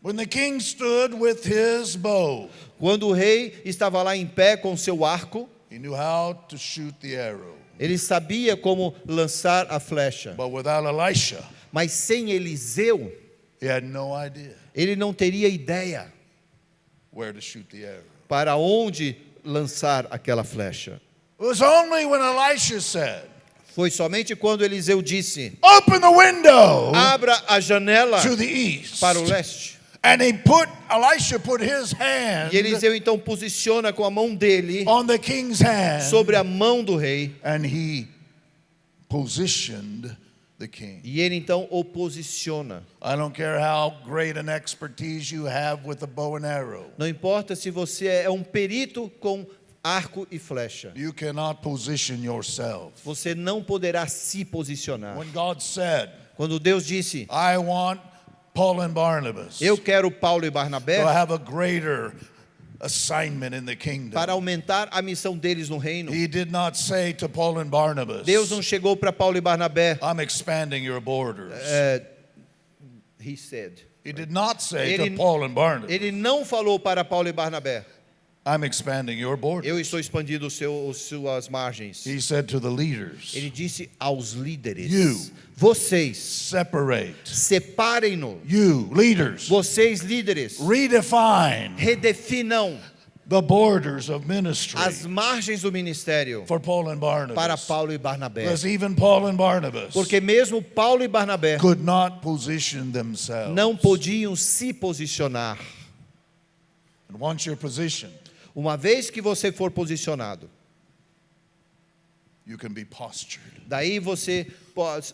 When the king stood with his bow, Quando o rei estava lá em pé com seu arco, he knew how to shoot the arrow. ele sabia como lançar a flecha. But without Elisha, Mas sem Eliseu, he had no idea ele não teria ideia where to shoot the arrow. para onde lançar aquela flecha. It was only when Elisha said, Foi somente quando Eliseu disse: open the window abra a janela to the east. para o leste. And Elisha put his hand E Eliseu então posiciona com a mão dele on the king's hand, sobre a mão do rei. and he positioned the king. E ele então o posiciona. I don't care how great an expertise you have with a bow and arrow. Não importa se você é um perito com arco e flecha. You cannot position yourself. Você não poderá se posicionar. When God said, Quando Deus disse: I want Paul and Barnabas eu quero Paulo e Barnabé to have a greater assignment in the kingdom, para aumentar a missão deles no reino, he did not say to Paul and Barnabas, Deus não chegou para Paulo e Barnabé. I'm expanding your borders. He said. He did not say Ele- to Paul and Barnabas, Ele não falou para Paulo e Barnabé: I'm expanding your borders. eu estou expandindo suas margens. He said to the leaders, Ele disse aos líderes: You. vocês separate. separem-no. You, leaders, Vocês líderes redefine redefinam the borders of ministry as margens do ministério for Paul and para Barnabas. Paulo e Barnabé. Because even Paul and Barnabas Porque mesmo Paulo e Barnabé could not position themselves. não podiam se posicionar. And once you're positioned, Uma vez que você for posicionado, you can be postured. daí você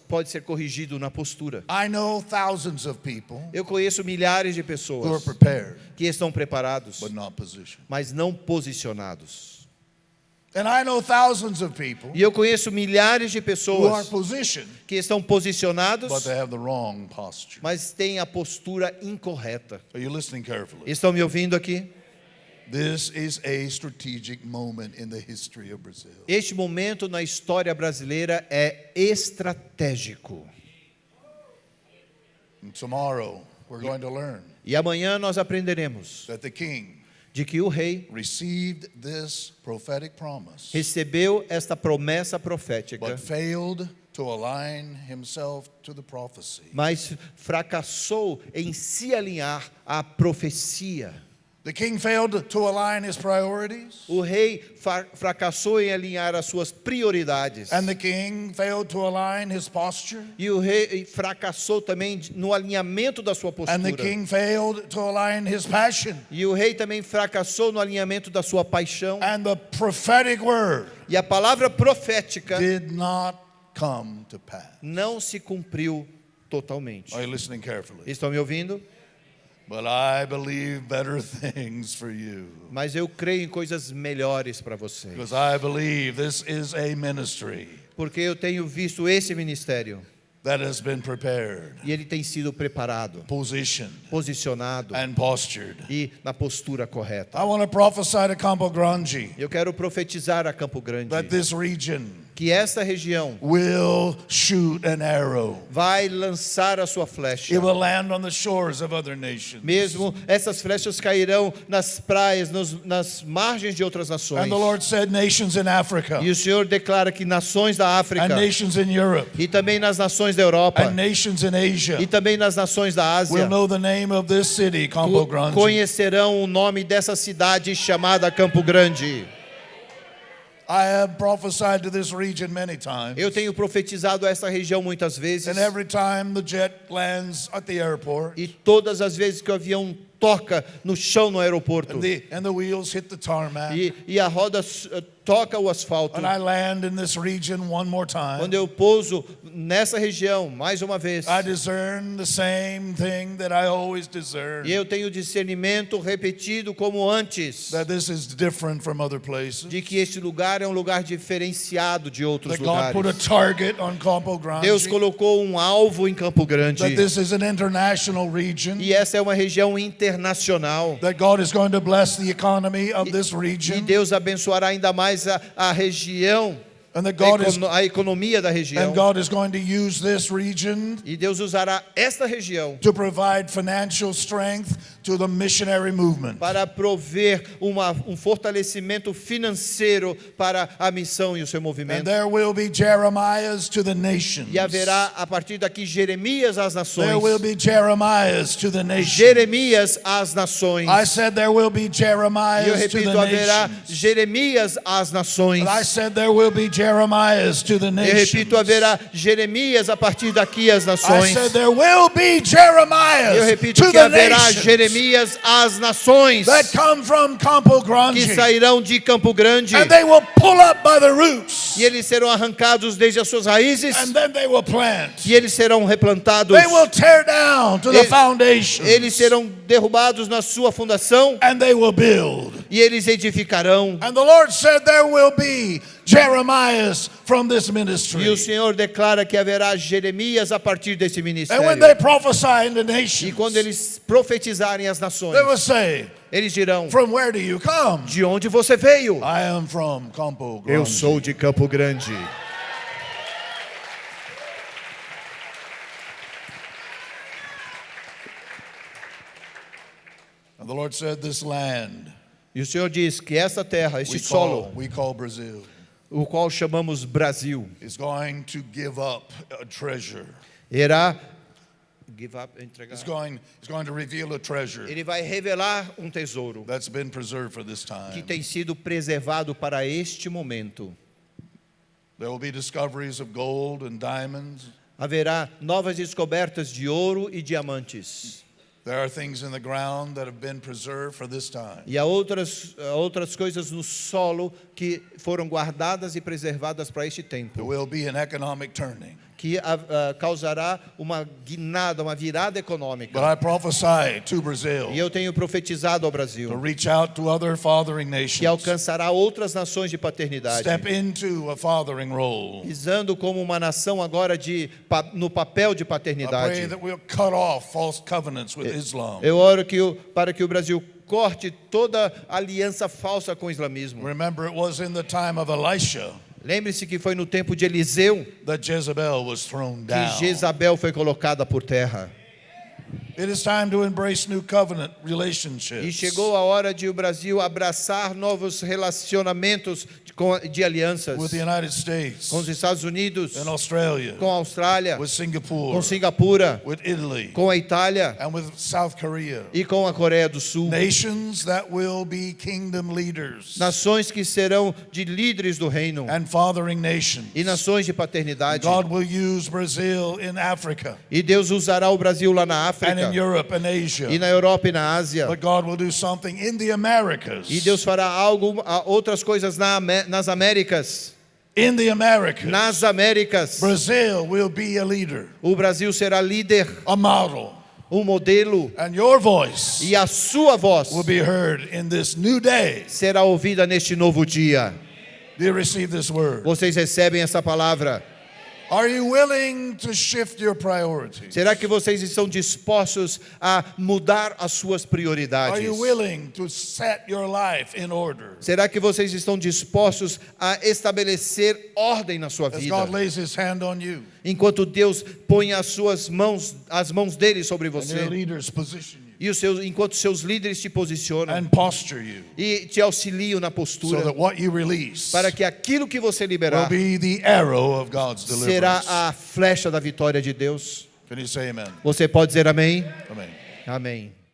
pode ser corrigido na postura. I know thousands of people Eu conheço milhares de who are pessoas prepared que estão preparados, but not positioned. mas não posicionados. And I know thousands of people E eu conheço milhares de who are pessoas positioned que estão posicionados, but they have the wrong posture. mas têm a postura incorreta. Are you listening carefully? Estão me ouvindo aqui? This is a strategic moment in the history of Brazil. Este momento na história brasileira é estratégico. And tomorrow we're going to learn E amanhã nós aprenderemos that the king de que o rei received this prophetic promise recebeu esta promessa profética, but failed to align himself to the prophecy. mas fracassou em se alinhar à profecia. The king failed to align his priorities. O rei fracassou em alinhar as suas prioridades. And the king failed to align his posture. E o rei fracassou também no alinhamento da sua And the postura. king failed to align his passion. E o rei também fracassou no alinhamento da sua paixão. And the prophetic word E a palavra profética did not come to pass. não se cumpriu totalmente. Are you listening carefully? Estão me ouvindo? But I believe better things for you. Mas eu creio em coisas melhores para vocês. Because I believe this is a ministry Porque eu tenho visto esse ministério. that has been prepared, E ele tem sido preparado, positioned, posicionado and postured. e na postura correta. I want to prophesy to Campo Grande Eu quero profetizar a Campo Grande that this region que esta região will shoot an arrow. vai lançar a sua flecha. It will land on the shores of other nations. Mesmo essas flechas cairão nas praias, nas margens de outras nações. And the Lord said nations in Africa, E o Senhor declara que nações da África and nations in Europe, e também nas nações da Europa and nations in Asia e também nas nações da Ásia will know the name of this city, Campo Grande. conhecerão o nome dessa cidade chamada Campo Grande. I have prophesied to this region many times. Eu tenho profetizado a essa região muitas vezes. And every time the jet lands at the airport, E todas as vezes que o avião toca no chão no aeroporto and the wheels hit the tarmac, e a roda toca o asfalto, and I land in this region one more time, quando eu pouso nessa região mais uma vez, I discern the same thing that I always discern, e eu tenho discernimento repetido como antes, that this is different from other places. de que este lugar é um lugar diferenciado de outros That God put a lugares. target on Campo Grande. Deus colocou um alvo em Campo Grande. That this is an international region. E essa é uma região internacional. That God is going to bless the economy of this E region. Deus abençoará ainda mais a região, And that God is a economia da região. and God is going to use this region E Deus usará esta região to provide financial strength to the missionary movement. para prover um fortalecimento financeiro para a missão e o seu And movimento. there will be Jeremiahs to the nations. E haverá a partir daqui Jeremias às There will nações. be Jeremiahs to the nations. Jeremias às nações. I said there will be E eu Jeremiahs to repito, the haverá nations. Jeremias às nações. But I said there will be Jeremiahs to the Eu nations. repito, haverá Jeremias a partir daqui às I nações. said there will be Eu Jeremiahs repito to que the haverá nations Jeremias às nações that come from Campo que Grande. sairão de Campo Grande And they will pull up by the roots. e eles serão arrancados desde as suas raízes And then they will plant. e eles serão replantados. They will tear down to the foundations. Eles serão derrubados na sua fundação And they will build. e eles edificarão. And the Lord said there will be Jeremiahs from this E ministry. o Senhor declara que haverá Jeremias a partir desse And when ministério. they prophesy in the E nations, quando eles profetizarem as nações, they will say, eles dirão: from where do you come? de onde você veio? I am from Campo Grande. Eu sou de Campo Grande. And the Lord said this land E o Senhor diz que essa terra, este solo, we call Brazil, o qual chamamos Brasil, is going to give up a treasure. irá entregar. It's going to reveal a treasure Ele vai revelar um tesouro that's been preserved for this que time. tem sido preservado para este momento. There will be discoveries of gold and diamonds. Haverá novas descobertas de ouro e diamantes. There are things in the ground that have been preserved for this time. E há outras coisas no solo que foram guardadas e preservadas para este There tempo, will be an economic turning. que causará uma guinada, uma virada But econômica. I prophesy to Brazil E eu tenho profetizado ao to Brasil reach out to other fathering que nations. alcançará outras nações de paternidade, Step into a fathering role. pisando como uma nação agora no papel de I pray paternidade. that we'll cut off false covenants with Islam. Eu oro para que o Brasil corte toda aliança falsa com o islamismo. Remember, it was in the time of Elisha Lembre-se que foi no tempo de Eliseu that Jezebel was thrown down. que Jezabel foi colocada por terra. It is time to embrace new covenant E relationships chegou a hora de o Brasil abraçar novos relacionamentos de alianças with the United States com os Estados Unidos, and Australia, com a Austrália, with Singapore, com Singapura, with Italy, com a Itália and with South Korea. e com a Coreia do Sul. Nations that will be kingdom leaders Nações que serão de líderes do reino and fathering nations. e nações de paternidade. God will use Brazil in Africa E Deus usará o Brasil lá na and África in Europe and Asia. e na Europa e na Ásia. But God will do something in the Americas. E Deus fará outras coisas nas Américas. In the Americas, Nas Américas, Brazil will be a leader, o Brasil será líder, a model, modelo, and your voice e a sua voz will be heard in this new day. será ouvida neste novo dia. Do you receive this word? Vocês recebem essa palavra? Are you willing to shift your priorities? Será que vocês estão dispostos a mudar as suas Are prioridades? you willing to set your life in order? Será que vocês estão dispostos a estabelecer ordem na sua As vida? God lays his hand on you Enquanto Deus põe as mãos dele sobre and your você leaders position you e enquanto seus líderes te posicionam and posture you e te auxiliam na so postura that what you release para que aquilo que você will liberar be the arrow of God's será deliverance. a flecha da vitória de Deus. Can you say amen? Você pode dizer amém? Amen. Amém.